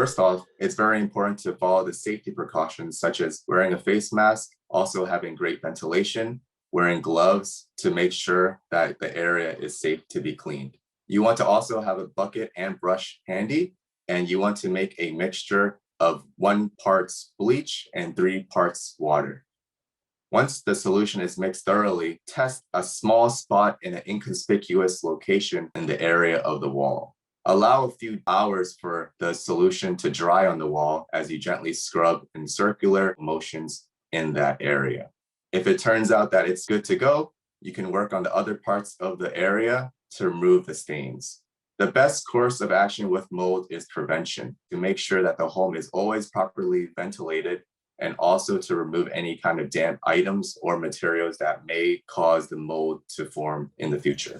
First off, it's very important to follow the safety precautions such as wearing a face mask, also having great ventilation, wearing gloves to make sure that the area is safe to be cleaned. You want to also have a bucket and brush handy, and you want to make a mixture of 1 parts bleach and 3 parts water. Once the solution is mixed thoroughly, test a small spot in an inconspicuous location in the area of the wall. Allow a few hours for the solution to dry on the wall as you gently scrub in circular motions in that area. If it turns out that it's good to go, you can work on the other parts of the area to remove the stains. The best course of action with mold is prevention, to make sure that the home is always properly ventilated and also to remove any kind of damp items or materials that may cause the mold to form in the future.